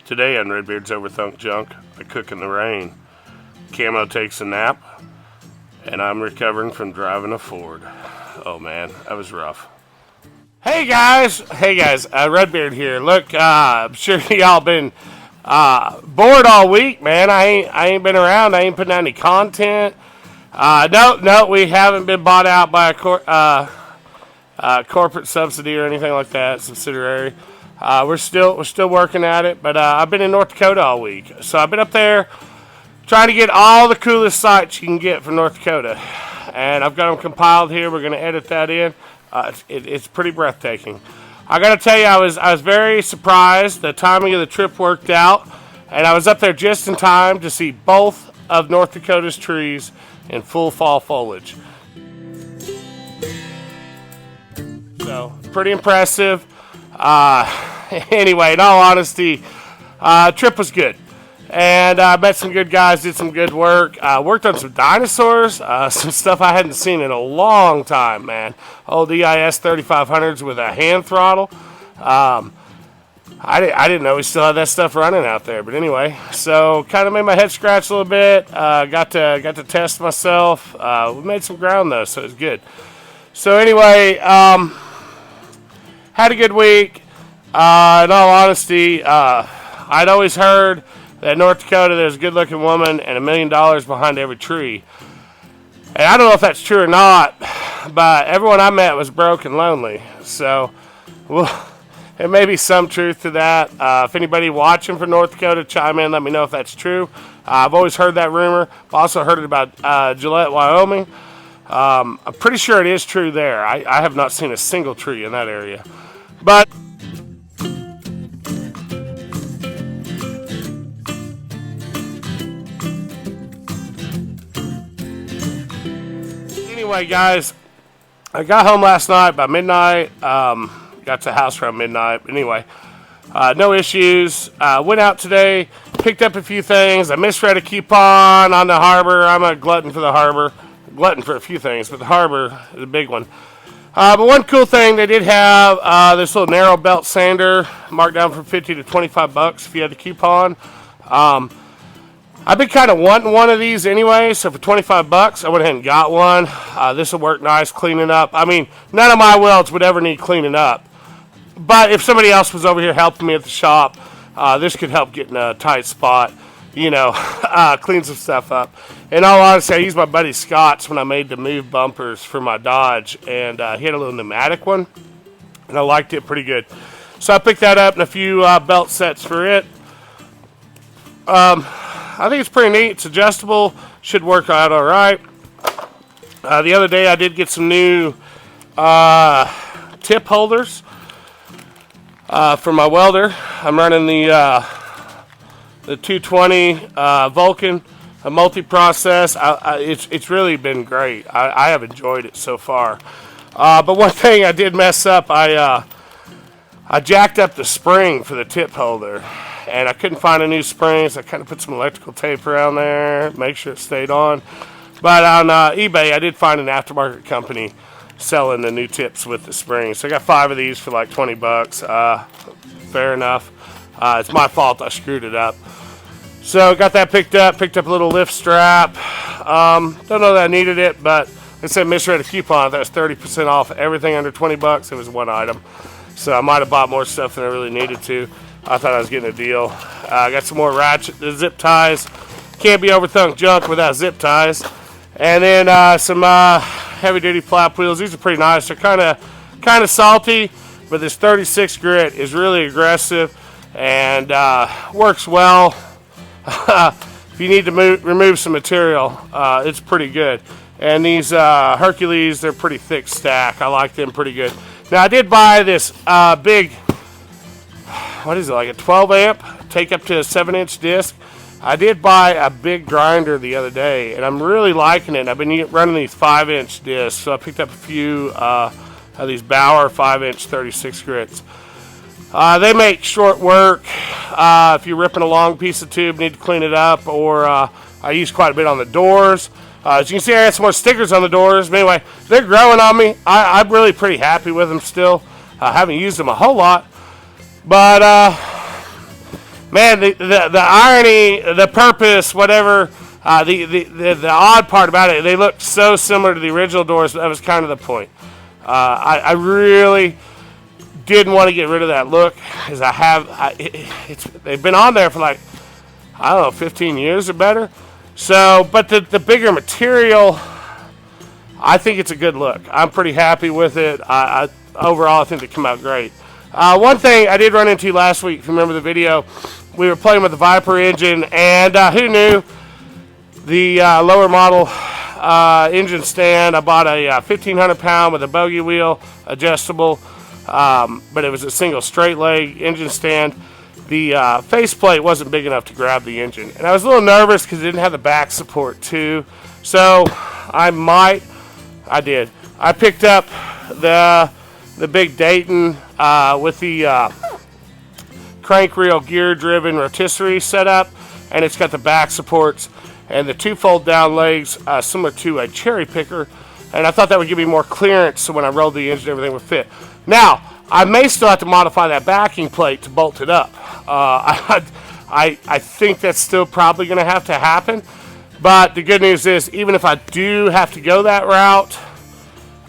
Today on Redbeard's Overthunk Junk, I cook in the rain. Camo takes a nap, and I'm recovering from driving a Ford. Oh man, that was rough. Hey guys, Redbeard here. Look, I'm sure y'all been bored all week, man. I ain't been around. I ain't putting out any content. No, we haven't been bought out by a corporate subsidy or anything like that, subsidiary. We're still working at it, but I've been in North Dakota all week, so I've been up there trying to get all the coolest sights you can get from North Dakota, and I've got them compiled here. We're going to edit that in. It's pretty breathtaking. I got to tell you, I was very surprised. The timing of the trip worked out, and I was up there just in time to see both of North Dakota's trees in full fall foliage. So pretty impressive. Anyway, in all honesty, trip was good, and I met some good guys, did some good work, worked on some dinosaurs, some stuff I hadn't seen in a long time, man. Old EIS 3500s with a hand throttle. I didn't know we still had that stuff running out there, but anyway, so kind of made my head scratch a little bit. Got to test myself. We made some ground though, so it was good. So anyway, had a good week. In all honesty, I'd always heard that in North Dakota there's a good-looking woman and $1 million behind every tree. And I don't know if that's true or not, but everyone I met was broke and lonely. So, well, there may be some truth to that. If anybody watching from North Dakota, chime in, let me know if that's true. I've always heard that rumor. I've also heard it about Gillette, Wyoming. I'm pretty sure it is true there. I have not seen a single tree in that area. But anyway, guys, I got home last night by midnight. Got to the house around midnight. Anyway, no issues. Went out today, picked up a few things. I misread a coupon on the harbor. I'm a glutton for the harbor. Glutton for a few things, but the harbor is a big one. But one cool thing, they did have this little narrow belt sander marked down from $50 to $25 if you had the coupon. I've been kind of wanting one of these anyway, so for $25 I went ahead and got one. This will work nice cleaning up. I mean, none of my welds would ever need cleaning up, but if somebody else was over here helping me at the shop, this could help get in a tight spot, you know, clean some stuff up. In all honesty, I used my buddy Scott's when I made the move bumpers for my Dodge, and he had a little pneumatic one, and I liked it pretty good. So I picked that up and a few belt sets for it. I think it's pretty neat. It's adjustable. Should work out all right. The other day I did get some new tip holders for my welder. I'm running the 220 Vulcan, a multi-process. It's really been great. I have enjoyed it so far. But one thing I did mess up, I jacked up the spring for the tip holder, and I couldn't find a new spring, so I kind of put some electrical tape around there, make sure it stayed on. But on eBay, I did find an aftermarket company selling the new tips with the springs. So I got 5 of these for like $20. Fair enough. It's my fault I screwed it up. So got that picked up a little lift strap. Don't know that I needed it, but like I said, misread a coupon. That was 30% off everything under $20. It was one item. So I might have bought more stuff than I really needed to. I thought I was getting a deal. I got some more ratchet zip ties. Can't be overthunk junk without zip ties. And then some heavy duty flap wheels. These are pretty nice. They're kind of salty, but this 36 grit is really aggressive and works well. If you need to remove some material, it's pretty good. And these Hercules, they're pretty thick stack. I like them pretty good. Now I did buy this big, what is it, like a 12 amp, take up to a 7-inch disc. I did buy a big grinder the other day, and I'm really liking it. I've been running these 5-inch discs, so I picked up a few of these Bauer 5-inch 36 grits. They make short work. If you're ripping a long piece of tube, need to clean it up, or I use quite a bit on the doors. As you can see, I got some more stickers on the doors. But anyway, they're growing on me. I'm really pretty happy with them still. I haven't used them a whole lot. But man, the irony, the purpose, whatever, the odd part about it, they look so similar to the original doors. That was kind of the point. I really didn't want to get rid of that look, because they've been on there for like, I don't know, 15 years or better. So, but the bigger material, I think it's a good look. I'm pretty happy with it. Overall, I think they come out great. One thing I did run into last week, if you remember the video, we were playing with the Viper engine, and who knew, the lower model engine stand, I bought a 1,500 pound with a bogey wheel, adjustable, but it was a single straight leg engine stand. The faceplate wasn't big enough to grab the engine, and I was a little nervous because it didn't have the back support too. So I picked up the big Dayton with the crank reel gear driven rotisserie setup, and it's got the back supports and the two fold down legs similar to a cherry picker, and I thought that would give me more clearance so when I rolled the engine everything would fit. Now I may still have to modify that backing plate to bolt it up. I think that's still probably going to have to happen, but the good news is, even if I do have to go that route,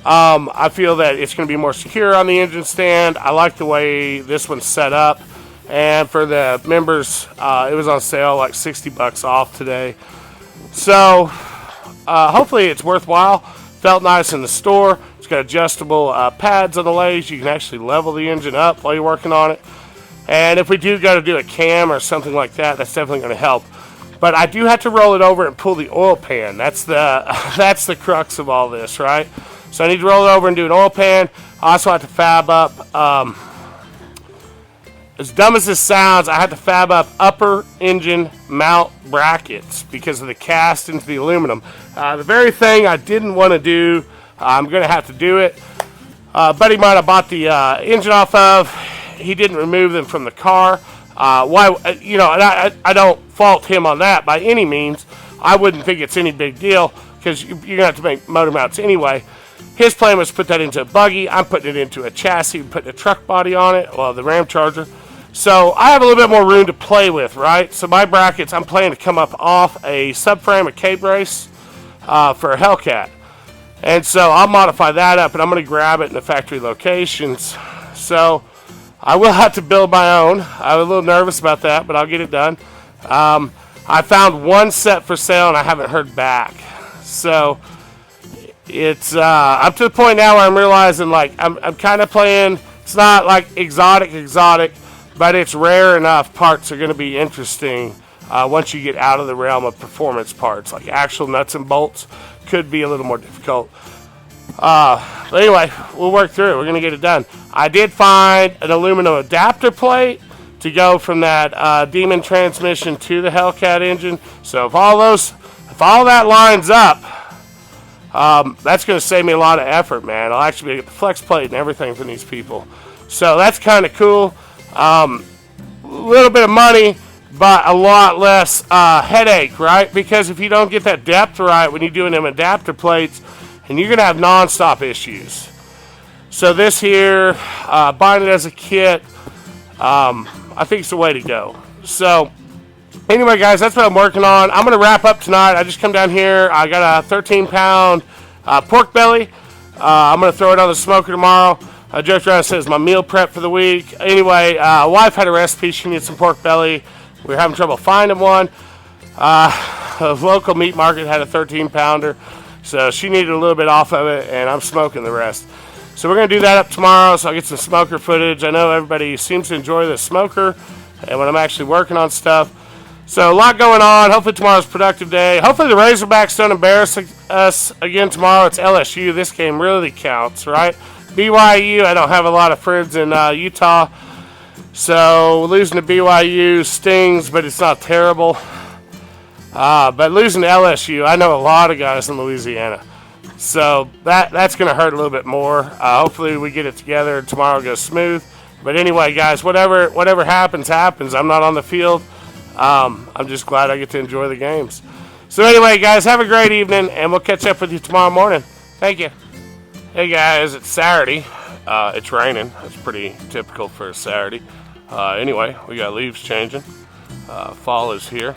I feel that it's going to be more secure on the engine stand. I like the way this one's set up, and for the members, it was on sale like $60 off today. So hopefully it's worthwhile. Felt nice in the store. It's got adjustable pads on the legs. You can actually level the engine up while you're working on it. And if we do go to do a cam or something like that, that's definitely going to help. But I do have to roll it over and pull the oil pan. That's the crux of all this, right? So I need to roll it over and do an oil pan. I also have to fab up, as dumb as this sounds, I have to fab up upper engine mount brackets because of the cast into the aluminum. The very thing I didn't want to do, I'm going to have to do it. Buddy of mine I bought the engine off of, he didn't remove them from the car. Why? And I don't fault him on that by any means. I wouldn't think it's any big deal because you're going to have to make motor mounts anyway. His plan was to put that into a buggy. I'm putting it into a chassis, putting a truck body on it, well, the Ram Charger. So I have a little bit more room to play with, right? So my brackets, I'm planning to come up off a subframe, a K-brace for a Hellcat. And so I'll modify that up, and I'm going to grab it in the factory locations. So I will have to build my own. I'm a little nervous about that, but I'll get it done. I found one set for sale, and I haven't heard back. So it's up to the point now where I'm realizing, like, I'm kind of playing. It's not like exotic, but it's rare enough parts are going to be interesting once you get out of the realm of performance parts. Like actual nuts and bolts could be a little more difficult. But anyway, we'll work through it. We're going to get it done. I did find an aluminum adapter plate to go from that Demon transmission to the Hellcat engine. So if all that lines up, that's going to save me a lot of effort, man. I'll actually get the flex plate and everything from these people. So that's kind of cool. A little bit of money, but a lot less headache, right? Because if you don't get that depth right when you're doing them adapter plates, and you're going to have non-stop issues. So this here, buying it as a kit, I think it's the way to go. So anyway, guys, that's what I'm working on. I'm going to wrap up tonight. I just come down here. I got a 13-pound pork belly. I'm going to throw it on the smoker tomorrow. I joked around and said it's my meal prep for the week. Anyway, wife had a recipe. She needed some pork belly. We were having trouble finding one. A local meat market had a 13-pounder. So she needed a little bit off of it, and I'm smoking the rest. So we're going to do that up tomorrow, so I'll get some smoker footage. I know everybody seems to enjoy the smoker and when I'm actually working on stuff. So a lot going on. Hopefully tomorrow's a productive day. Hopefully the Razorbacks don't embarrass us again tomorrow. It's LSU. This game really counts, right? BYU, I don't have a lot of friends in Utah. So losing to BYU stings, but it's not terrible. But losing to LSU, I know a lot of guys in Louisiana. So that's going to hurt a little bit more. Hopefully we get it together and tomorrow goes smooth. But anyway, guys, whatever happens. I'm not on the field. I'm just glad I get to enjoy the games. So anyway, guys, have a great evening, and we'll catch up with you tomorrow morning. Thank you. Hey, guys, it's Saturday. It's raining. That's pretty typical for a Saturday. Anyway, we got leaves changing. Fall is here.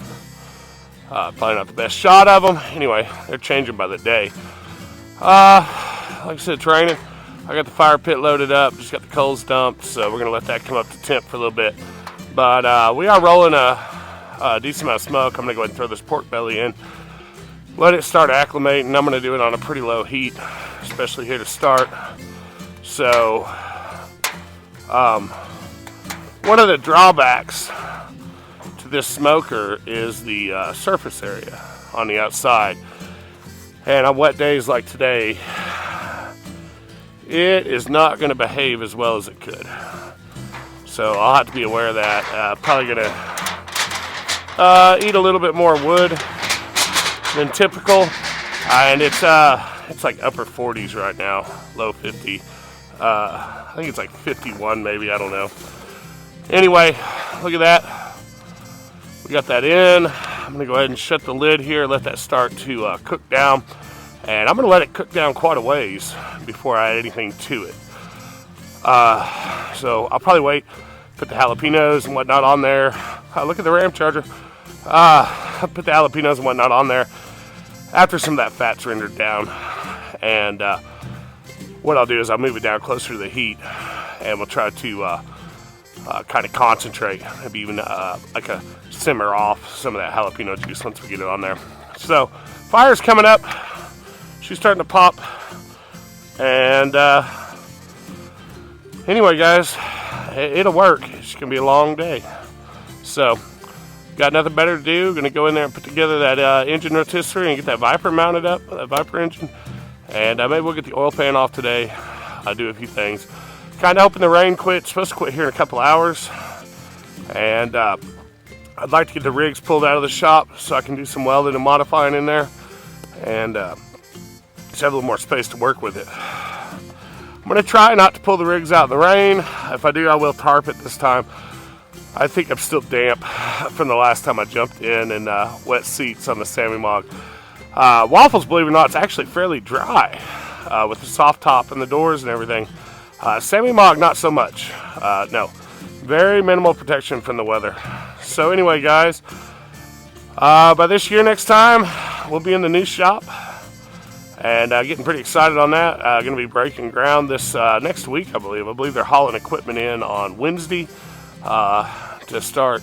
Probably not the best shot of them. Anyway, they're changing by the day. Like I said, it's raining. I got the fire pit loaded up. Just got the coals dumped, so we're going to let that come up to temp for a little bit. But we are rolling a decent amount of smoke. I'm going to go ahead and throw this pork belly in. Let it start acclimating. I'm going to do it on a pretty low heat, especially here to start. So, one of the drawbacks to this smoker is the surface area on the outside. And on wet days like today, it is not going to behave as well as it could. So I'll have to be aware of that. Probably going to eat a little bit more wood than typical. And it's like upper 40s right now, low 50. I think it's like 51 maybe, I don't know. Anyway, look at that. We got that in. I'm going to go ahead and shut the lid here, let that start to cook down. And I'm going to let it cook down quite a ways before I add anything to it. So I'll probably wait, put the jalapenos and whatnot on there. Look at the Ram Charger. I'll put the jalapenos and whatnot on there after some of that fat's rendered down. And what I'll do is I'll move it down closer to the heat, and we'll try to kind of concentrate, maybe even like a simmer off some of that jalapeno juice once we get it on there. So fire's coming up. She's starting to pop. And anyway, guys, it'll work. It's going to be a long day. So got nothing better to do. Going to go in there and put together that engine rotisserie and get that Viper mounted up, that Viper engine. And maybe we'll get the oil pan off today. I'll do a few things. Kind of hoping the rain quits. It's supposed to quit here in a couple hours. And I'd like to get the rigs pulled out of the shop so I can do some welding and modifying in there. And just have a little more space to work with it. I'm going to try not to pull the rigs out in the rain. If I do, I will tarp it this time. I think I'm still damp from the last time I jumped in and wet seats on the Sammy Mog. Waffles, believe it or not, it's actually fairly dry with the soft top and the doors and everything. Sammy Mog, not so much. No, very minimal protection from the weather. So anyway, guys, by this year next time, we'll be in the new shop. And getting pretty excited on that. Going to be breaking ground this next week, I believe. I believe they're hauling equipment in on Wednesday to start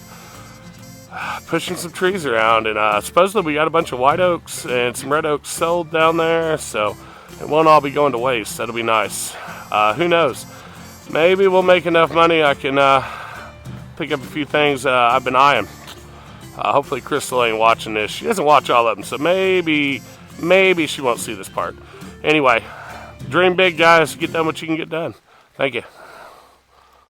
pushing some trees around. And supposedly we got a bunch of white oaks and some red oaks sold down there. So it won't all be going to waste. That'll be nice. Who knows? Maybe we'll make enough money I can pick up a few things I've been eyeing. Hopefully Crystal ain't watching this. She doesn't watch all of them, so maybe she won't see this part. Anyway, dream big, guys. Get done what you can get done. Thank you.